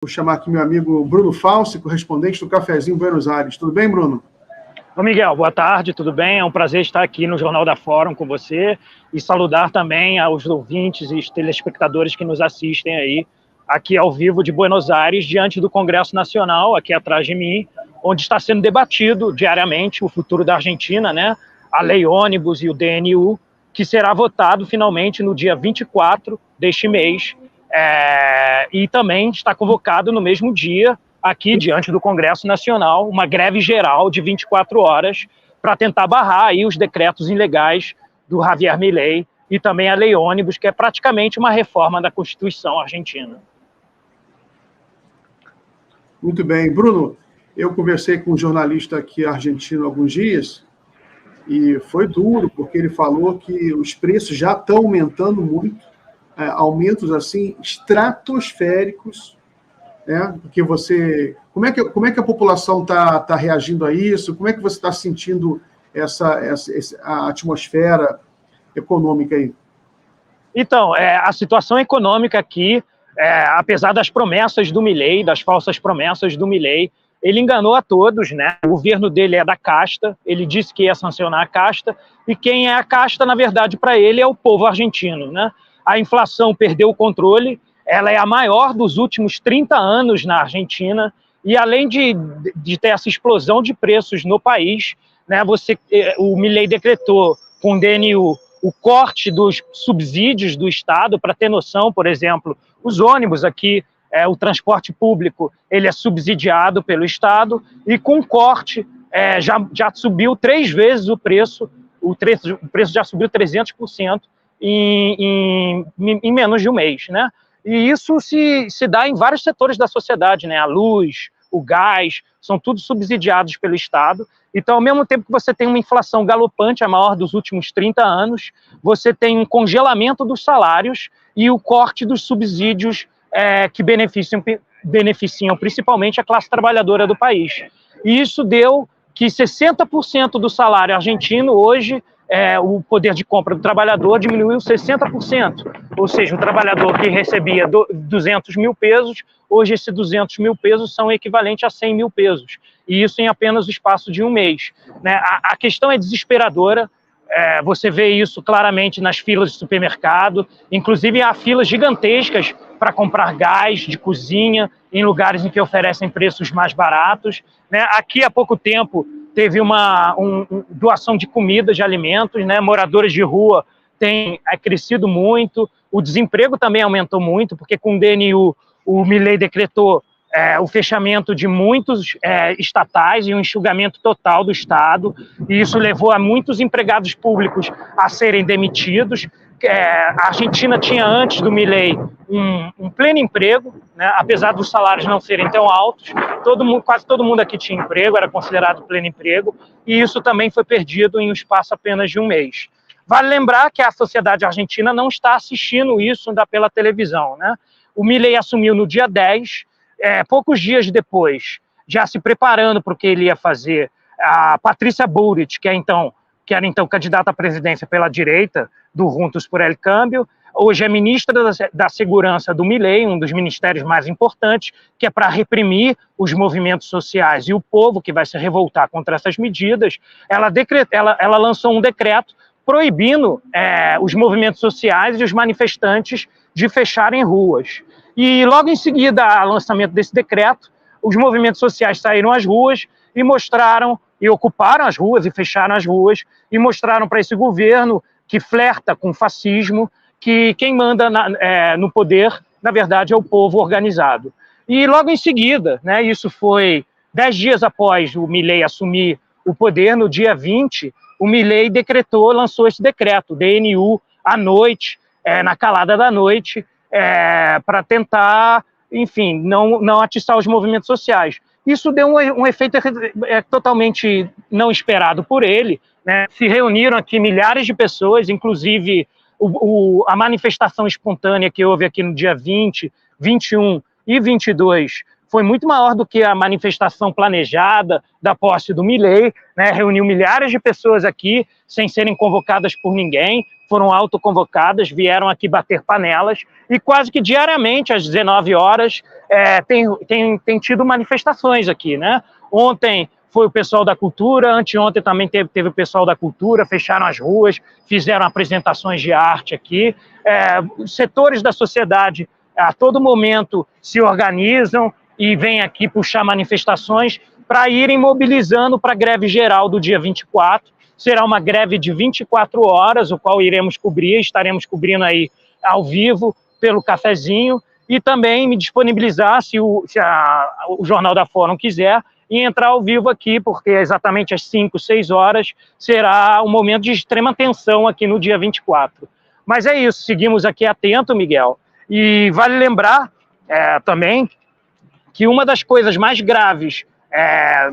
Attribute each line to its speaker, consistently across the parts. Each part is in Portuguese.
Speaker 1: Vou chamar aqui meu amigo Bruno Falsi, correspondente do Cafezinho Buenos Aires. Tudo bem, Bruno?
Speaker 2: Ô Miguel, boa tarde, tudo bem? É um prazer estar aqui no Jornal da Fórum com você e saludar também aos ouvintes e telespectadores que nos assistem aí, aqui ao vivo de Buenos Aires, diante do Congresso Nacional, aqui atrás de mim, onde está sendo debatido diariamente o futuro da Argentina, né? A Lei Ônibus e o DNU, que será votado finalmente no dia 24 deste mês, e também está convocado no mesmo dia, aqui diante do Congresso Nacional, uma greve geral de 24 horas para tentar barrar aí os decretos ilegais do Javier Milei e também a Lei Ônibus, que é praticamente uma reforma da Constituição argentina.
Speaker 1: Muito bem. Bruno, eu conversei com um jornalista aqui argentino há alguns dias e foi duro, porque ele falou que os preços já estão aumentando muito, aumentos assim estratosféricos, né? Porque você... Como é que a população está reagindo a isso? Como é que você está sentindo a atmosfera econômica aí?
Speaker 2: Então, a situação econômica aqui, apesar das promessas do Milei, das falsas promessas do Milei, ele enganou a todos, né? O governo dele é da casta, ele disse que ia sancionar a casta, e quem é a casta, na verdade, para ele é o povo argentino, né? A inflação perdeu o controle, ela é a maior dos últimos 30 anos na Argentina, e além de ter essa explosão de preços no país, né, o Milei decretou com o DNU o corte dos subsídios do Estado. Para ter noção, por exemplo, os ônibus aqui, o transporte público, ele é subsidiado pelo Estado, e com corte já subiu 3 vezes o preço já subiu 300% em menos de um mês, né? E isso se dá em vários setores da sociedade, né? A luz, o gás, são tudo subsidiados pelo Estado. Então, ao mesmo tempo que você tem uma inflação galopante, a maior dos últimos 30 anos, você tem um congelamento dos salários e o corte dos subsídios que beneficiam principalmente a classe trabalhadora do país. E isso deu que 60% do salário argentino hoje, o poder de compra do trabalhador diminuiu 60%. Ou seja, o trabalhador que recebia 200 mil pesos, hoje esses 200 mil pesos são equivalentes a 100 mil pesos. E isso em apenas o espaço de um mês, né? A questão é desesperadora. Você vê isso claramente nas filas de supermercado, inclusive há filas gigantescas para comprar gás de cozinha em lugares em que oferecem preços mais baratos, né? Aqui há pouco tempo teve uma doação de comida, de alimentos, né? Moradores de rua têm crescido muito, o desemprego também aumentou muito, porque com o DNU o Milei decretou o fechamento de muitos estatais e um enxugamento total do Estado, e isso levou a muitos empregados públicos a serem demitidos. A Argentina tinha, antes do Milei, um pleno emprego, né? Apesar dos salários não serem tão altos, quase todo mundo aqui tinha emprego, era considerado pleno emprego, e isso também foi perdido em um espaço apenas de um mês. Vale lembrar que a sociedade argentina não está assistindo isso pela televisão, né? O Milei assumiu no dia 10, poucos dias depois, já se preparando para o que ele ia fazer, a Patrícia Bullrich, que era então candidata à presidência pela direita, do Juntos por el Cambio, hoje é ministra da Segurança do Milei, um dos ministérios mais importantes, que é para reprimir os movimentos sociais e o povo que vai se revoltar contra essas medidas. Ela lançou um decreto proibindo os movimentos sociais e os manifestantes de fecharem ruas. E logo em seguida ao lançamento desse decreto, os movimentos sociais saíram às ruas e ocuparam as ruas e fecharam as ruas, e mostraram para esse governo que flerta com o fascismo, que quem manda no poder, na verdade, é o povo organizado. E logo em seguida, né, isso foi 10 dias após o Milei assumir o poder, no dia 20, o Milei lançou esse decreto, DNU, à noite, na calada da noite, para tentar, enfim, não atiçar os movimentos sociais. Isso deu um efeito totalmente não esperado por ele, né? Se reuniram aqui milhares de pessoas, inclusive a manifestação espontânea que houve aqui no dia 20, 21 e 22 foi muito maior do que a manifestação planejada da posse do Milei, né? Reuniu milhares de pessoas aqui, sem serem convocadas por ninguém, foram autoconvocadas, vieram aqui bater panelas, e quase que diariamente, às 19 horas, tem tido manifestações aqui, né? Ontem foi o pessoal da cultura, anteontem também teve o pessoal da cultura, fecharam as ruas, fizeram apresentações de arte aqui. Os setores da sociedade, a todo momento, se organizam e vêm aqui puxar manifestações para irem mobilizando para a greve geral do dia 24. Será uma greve de 24 horas, o qual iremos cobrir, estaremos cobrindo aí ao vivo pelo cafezinho, e também me disponibilizar, se o Jornal da Fórum quiser, e entrar ao vivo aqui, porque exatamente às 5, 6 horas será um momento de extrema tensão aqui no dia 24. Mas é isso, seguimos aqui atento, Miguel. E vale lembrar também que uma das coisas mais graves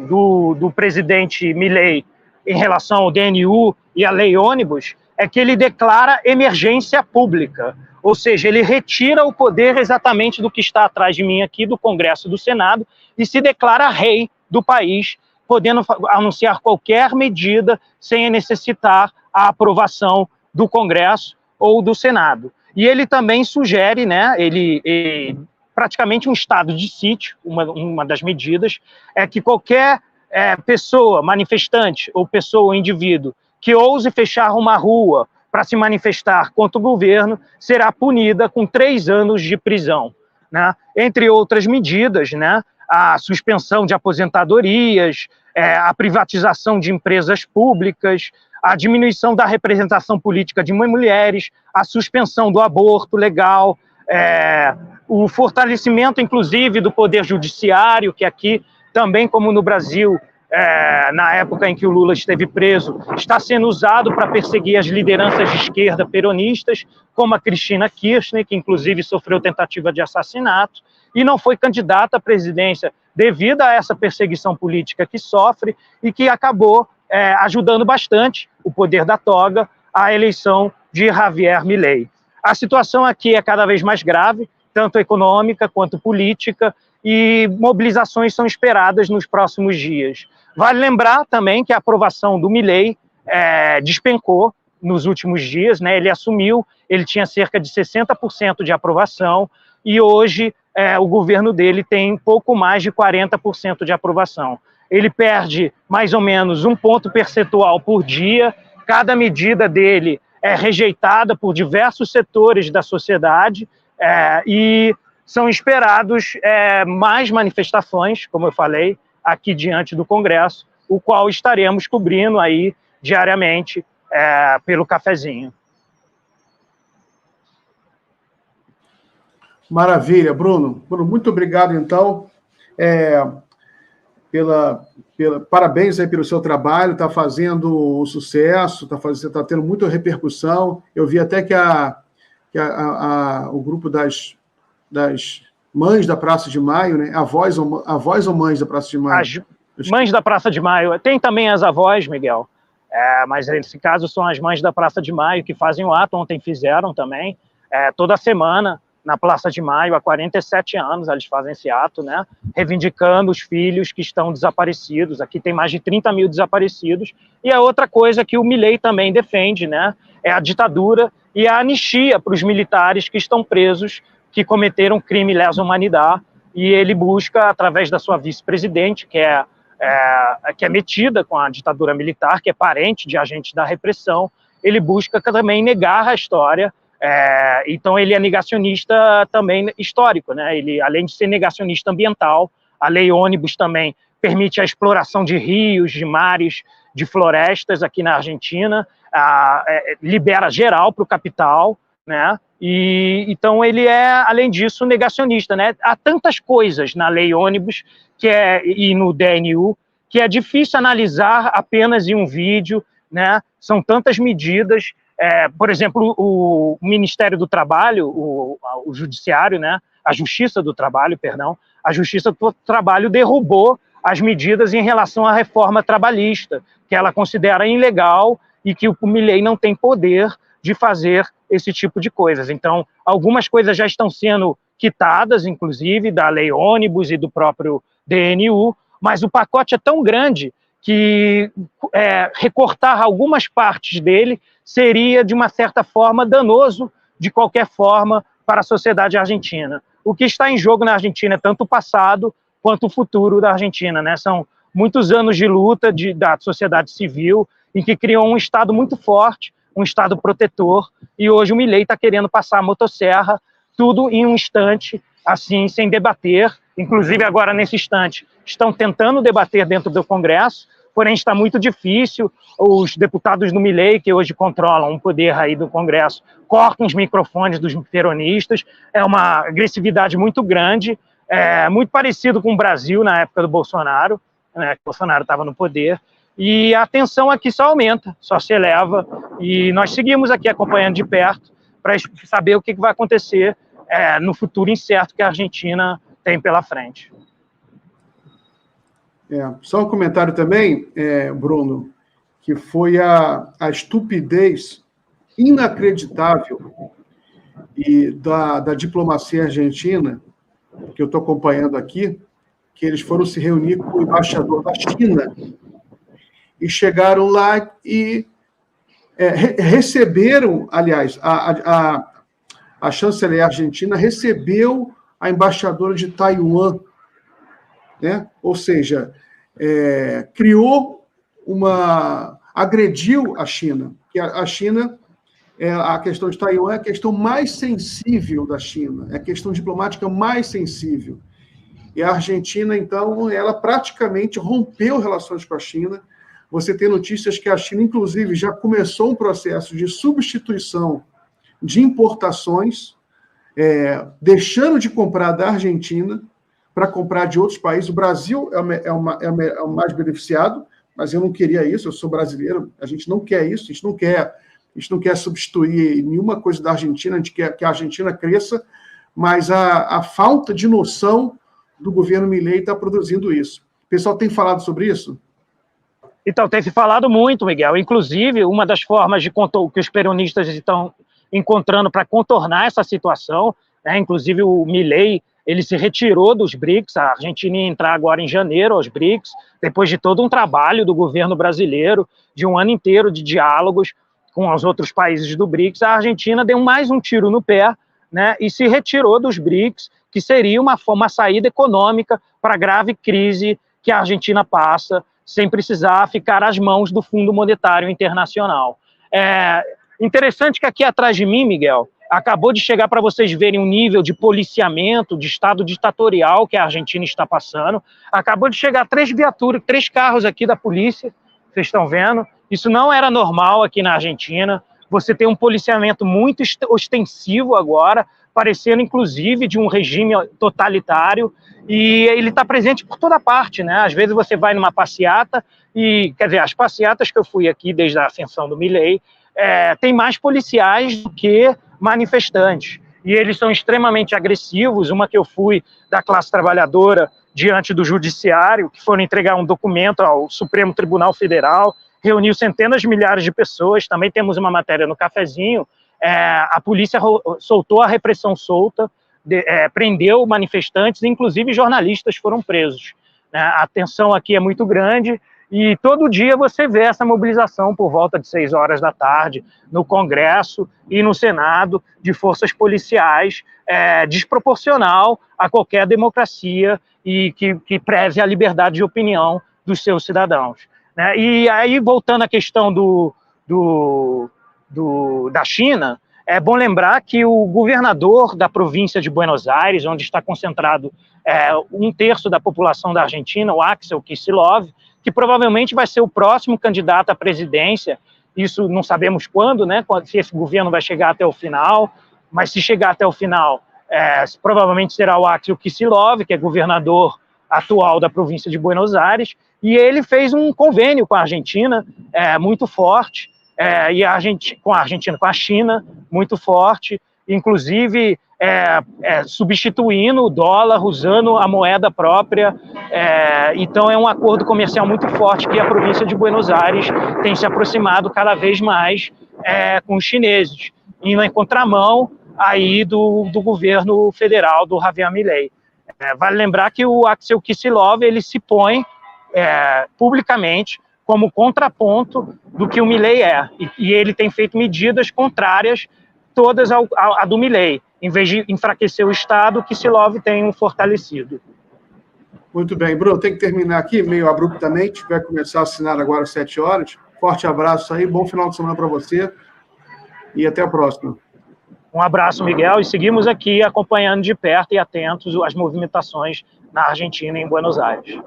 Speaker 2: do presidente Milei em relação ao DNU e à lei ônibus é que ele declara emergência pública, ou seja, ele retira o poder exatamente do que está atrás de mim aqui, do Congresso e do Senado, e se declara rei do país, podendo anunciar qualquer medida sem necessitar a aprovação do Congresso ou do Senado. E ele também sugere, né, praticamente um estado de sítio, uma das medidas, é que qualquer pessoa, manifestante ou pessoa ou indivíduo que ouse fechar uma rua para se manifestar contra o governo será punida com 3 anos de prisão, né? Entre outras medidas, né? A suspensão de aposentadorias, a privatização de empresas públicas, a diminuição da representação política de mulheres, a suspensão do aborto legal, o fortalecimento, inclusive, do poder judiciário, que aqui, também como no Brasil, na época em que o Lula esteve preso, está sendo usado para perseguir as lideranças de esquerda peronistas, como a Cristina Kirchner, que inclusive sofreu tentativa de assassinato, e não foi candidata à presidência devido a essa perseguição política que sofre e que acabou ajudando bastante o poder da toga à eleição de Javier Milei. A situação aqui é cada vez mais grave, tanto econômica quanto política, e mobilizações são esperadas nos próximos dias. Vale lembrar também que a aprovação do Milei despencou nos últimos dias, né? Ele assumiu, ele tinha cerca de 60% de aprovação, e hoje o governo dele tem pouco mais de 40% de aprovação. Ele perde mais ou menos 1 ponto percentual por dia, cada medida dele é rejeitada por diversos setores da sociedade, e são esperados mais manifestações, como eu falei, aqui diante do Congresso, o qual estaremos cobrindo aí diariamente pelo cafezinho.
Speaker 1: Maravilha, Bruno. Bruno, muito obrigado, então, parabéns aí pelo seu trabalho, está fazendo um sucesso, está tendo muita repercussão. Eu vi até que o grupo das Mães da Praça de Maio, né? Avós ou Mães da Praça de Maio?
Speaker 2: As Mães da Praça de Maio. Tem também as avós, Miguel, mas nesse caso são as Mães da Praça de Maio que fazem o ato. Ontem fizeram também, toda semana na Praça de Maio, há 47 anos eles fazem esse ato, né? Reivindicando os filhos que estão desaparecidos. Aqui tem mais de 30 mil desaparecidos. E a outra coisa que o Milei também defende, né? É a ditadura e a anistia para os militares que estão presos, que cometeram crime lesa humanidade, e ele busca, através da sua vice-presidente, que é metida com a ditadura militar, que é parente de agente da repressão, ele busca também negar a história. Então ele é negacionista também histórico, né? Ele, além de ser negacionista ambiental, a lei ônibus também permite a exploração de rios, de mares, de florestas aqui na Argentina, libera geral para o capital, né? E então ele é, além disso, negacionista, né? Há tantas coisas na lei ônibus e no DNU que é difícil analisar apenas em um vídeo, né? São tantas medidas. Por exemplo, o Ministério do Trabalho, o Judiciário, né? A Justiça do Trabalho, perdão, a Justiça do Trabalho derrubou as medidas em relação à reforma trabalhista, que ela considera ilegal e que o Milei não tem poder de fazer esse tipo de coisas. Então, algumas coisas já estão sendo quitadas, inclusive, da lei ônibus e do próprio DNU, mas o pacote é tão grande que recortar algumas partes dele seria, de uma certa forma, danoso, de qualquer forma, para a sociedade argentina. O que está em jogo na Argentina é tanto o passado quanto o futuro da Argentina, né? São muitos anos de luta da sociedade civil, em que criou um Estado muito forte, um Estado protetor, e hoje o Milei está querendo passar a motosserra, tudo em um instante, assim, sem debater. Inclusive, agora, nesse instante, estão tentando debater dentro do Congresso, porém está muito difícil. Os deputados do Milei, que hoje controlam o poder aí do Congresso, cortam os microfones dos peronistas. É uma agressividade muito grande, muito parecido com o Brasil na época do Bolsonaro, né, que o Bolsonaro estava no poder, e a tensão aqui só aumenta, só se eleva, e nós seguimos aqui acompanhando de perto para saber o que vai acontecer no futuro incerto que a Argentina tem pela frente.
Speaker 1: Só um comentário também, Bruno, que foi a estupidez inacreditável da diplomacia argentina, que eu estou acompanhando aqui, que eles foram se reunir com o embaixador da China e chegaram lá e receberam, aliás, a chanceler argentina recebeu a embaixadora de Taiwan, né? Ou seja, agrediu a China, que a China, a questão de Taiwan é a questão mais sensível da China, é a questão diplomática mais sensível. E a Argentina, então, ela praticamente rompeu relações com a China. Você tem notícias que a China, inclusive, já começou um processo de substituição de importações, deixando de comprar da Argentina para comprar de outros países. O Brasil é o mais beneficiado, mas eu não queria isso, eu sou brasileiro, a gente não quer isso, a gente não quer substituir nenhuma coisa da Argentina, a gente quer que a Argentina cresça, mas a falta de noção do governo Milei está produzindo isso. O pessoal tem falado sobre isso?
Speaker 2: Então, tem se falado muito, Miguel. Inclusive, uma das formas que os peronistas estão encontrando para contornar essa situação, inclusive o Milei, ele se retirou dos BRICS, a Argentina ia entrar agora em janeiro aos BRICS, depois de todo um trabalho do governo brasileiro, de um ano inteiro de diálogos com os outros países do BRICS, a Argentina deu mais um tiro no pé, né, e se retirou dos BRICS, que seria uma saída econômica para a grave crise que a Argentina passa, sem precisar ficar às mãos do Fundo Monetário Internacional. Interessante que aqui atrás de mim, Miguel, acabou de chegar, para vocês verem o nível de policiamento, de estado ditatorial que a Argentina está passando. Acabou de chegar 3 viaturas, 3 carros aqui da polícia, vocês estão vendo. Isso não era normal aqui na Argentina. Você tem um policiamento muito ostensivo agora, parecendo inclusive de um regime totalitário, e ele está presente por toda parte, né? Às vezes você vai numa passeata, quer dizer, as passeatas que eu fui aqui desde a ascensão do Milei, tem mais policiais do que manifestantes, e eles são extremamente agressivos. Uma que eu fui da classe trabalhadora diante do judiciário, que foram entregar um documento ao Supremo Tribunal Federal, reuniu centenas de milhares de pessoas. Também temos uma matéria no cafezinho. A polícia soltou a repressão solta, prendeu manifestantes, inclusive jornalistas foram presos. A tensão aqui é muito grande, e todo dia você vê essa mobilização por volta de 6 horas da tarde no Congresso e no Senado, de forças policiais, desproporcional a qualquer democracia e que preze a liberdade de opinião dos seus cidadãos. E aí, voltando à questão da China, é bom lembrar que o governador da província de Buenos Aires, onde está concentrado 1/3 da população da Argentina, o Axel Kicillof, que provavelmente vai ser o próximo candidato à presidência. Isso não sabemos quando, né? Se esse governo vai chegar até o final, mas se chegar até o final, provavelmente será o Axel Kicillof, que é governador atual da província de Buenos Aires, e ele fez um convênio com a Argentina muito forte, com a China, muito forte, inclusive substituindo o dólar, usando a moeda própria. Então é um acordo comercial muito forte que a província de Buenos Aires tem se aproximado cada vez mais com os chineses. Indo em contramão, aí do governo federal do Javier Milei. Vale lembrar que o Axel Kicillof ele se põe publicamente como contraponto do que o Milei é, e ele tem feito medidas contrárias todas a do Milei. Em vez de enfraquecer o Estado, o Kicillof tem fortalecido.
Speaker 1: Muito bem. Bruno, tem que terminar aqui meio abruptamente, vai começar a assinar agora às 7 horas. Forte abraço aí, bom final de semana para você e até a próxima.
Speaker 2: Um abraço, Miguel, e seguimos aqui acompanhando de perto e atentos às movimentações na Argentina e em Buenos Aires.